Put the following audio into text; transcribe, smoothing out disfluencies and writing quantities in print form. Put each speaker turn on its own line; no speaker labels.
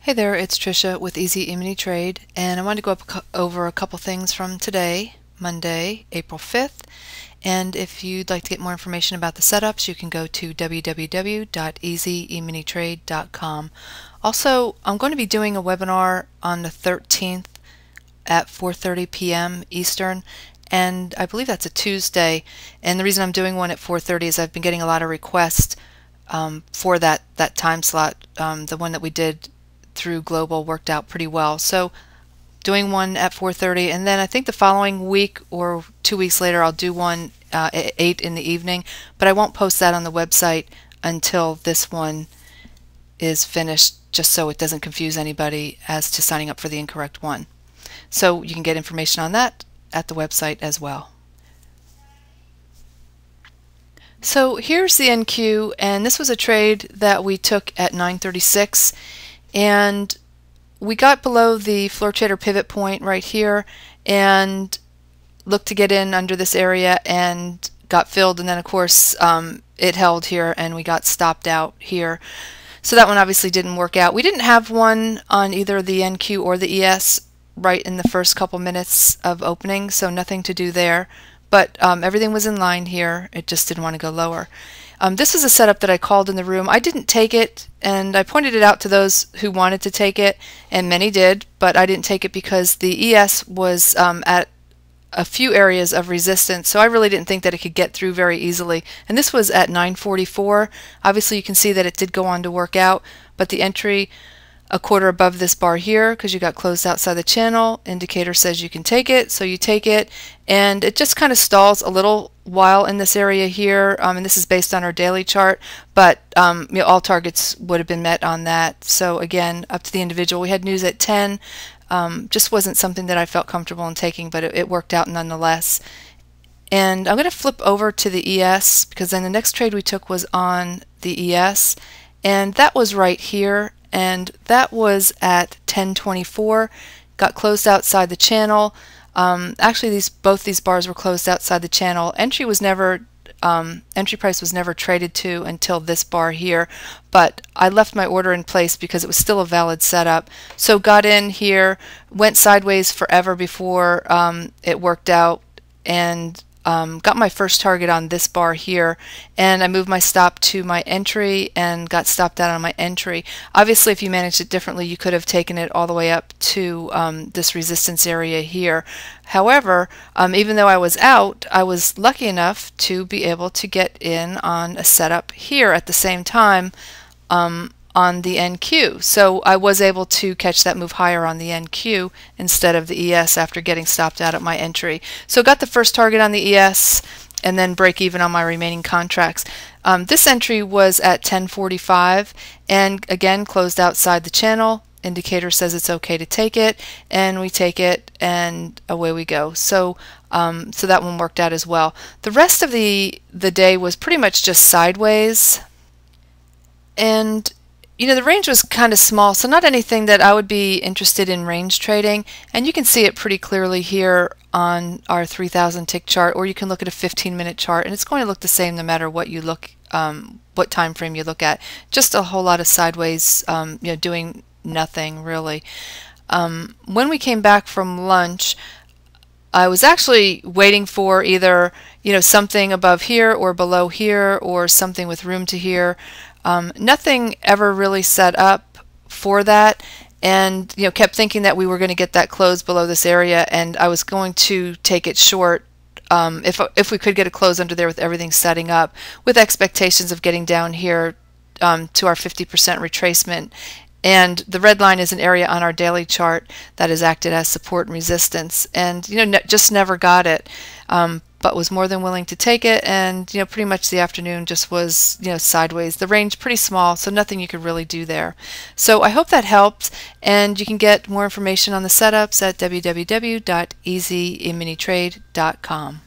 Hey there, it's Trisha with Easy Emini Trade, and I wanted to go over a couple things from today, Monday, April 5th. And if you'd like to get more information about the setups, you can go to www.easyemintrade.com. Also, I'm going to be doing a webinar on the 13th at 4:30 p.m. Eastern, and I believe that's a Tuesday. And the reason I'm doing one at 4:30 is I've been getting a lot of requests for that time slot. The one that we did through Global worked out pretty well. So doing one at 4:30, and then I think the following week or 2 weeks later I'll do one at 8 in the evening, but I won't post that on the website until this one is finished, just so it doesn't confuse anybody as to signing up for the incorrect one. So you can get information on that at the website as well. So here's the NQ, and this was a trade that we took at 9:36, and we got below the floor trader pivot point right here and looked to get in under this area and got filled, and then of course it held here and we got stopped out here. So that one obviously didn't work out. We didn't have one on either the NQ or the ES right in the first couple minutes of opening, so nothing to do there. But everything was in line here. It just didn't want to go lower. This is a setup that I called in the room. I didn't take it, and I pointed it out to those who wanted to take it, and many did, but I didn't take it because the ES was at a few areas of resistance, so I really didn't think that it could get through very easily. And this was at 9:44. Obviously you can see that it did go on to work out, but the entry a quarter above this bar here, because you got closed outside the channel, indicator says you can take it, so you take it, and it just kind of stalls a little while in this area here, and this is based on our daily chart, but you know, all targets would have been met on that. So again, up to the individual. We had news at 10, just wasn't something that I felt comfortable in taking, but it worked out nonetheless. And I'm going to flip over to the ES, because then the next trade we took was on the ES, and that was right here, and that was at 10:24. Got closed outside the channel. Actually, both these bars were closed outside the channel. Entry price was never traded to until this bar here, but I left my order in place because it was still a valid setup. So got in here, went sideways forever before it worked out, and got my first target on this bar here, and I moved my stop to my entry and got stopped out on my entry. Obviously, if you managed it differently, you could have taken it all the way up to this resistance area here. However, even though I was out, I was lucky enough to be able to get in on a setup here at the same time on the NQ. So I was able to catch that move higher on the NQ instead of the ES after getting stopped out at my entry. So got the first target on the ES and then break even on my remaining contracts. This entry was at 10:45 and again closed outside the channel. Indicator says it's okay to take it, and we take it and away we go. So so that one worked out as well. The rest of the day was pretty much just sideways, and you know, the range was kind of small, so not anything that I would be interested in range trading, and you can see it pretty clearly here on our 3000 tick chart, or you can look at a 15-minute chart, and it's going to look the same no matter what you look, what time frame you look at. Just a whole lot of sideways, you know, doing nothing really. When we came back from lunch, I was actually waiting for either, you know, something above here or below here, or something with room to here. Nothing ever really set up for that, and you know, kept thinking that we were going to get that close below this area, and I was going to take it short if we could get a close under there with everything setting up, with expectations of getting down here to our 50% retracement. And the red line is an area on our daily chart that has acted as support and resistance, and you know, just never got it. But was more than willing to take it, and you know, pretty much the afternoon just was, you know, sideways. The range pretty small, so nothing you could really do there. So I hope that helped, and you can get more information on the setups at www.easyemintrade.com.